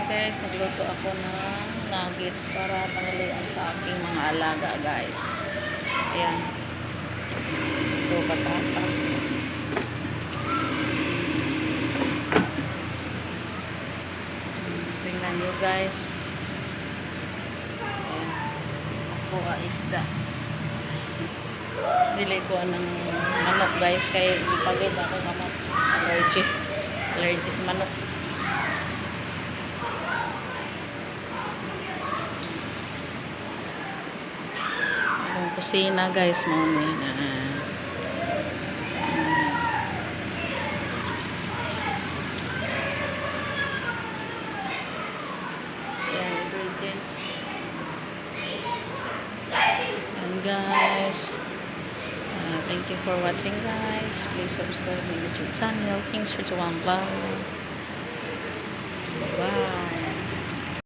Guys, nagluto ako ng nuggets para tanghalian sa aking mga alaga guys. Ayan. Ito patatas. Tingnan nyo guys. Ayan. Ako isda. Bili ko ng manok guys. Kaya ipagod ako manok. Allergy sa manok. Kusina guys mo na yan ingredients and guys thank you for watching guys, please subscribe my YouTube channel. Thanks for the one vlog.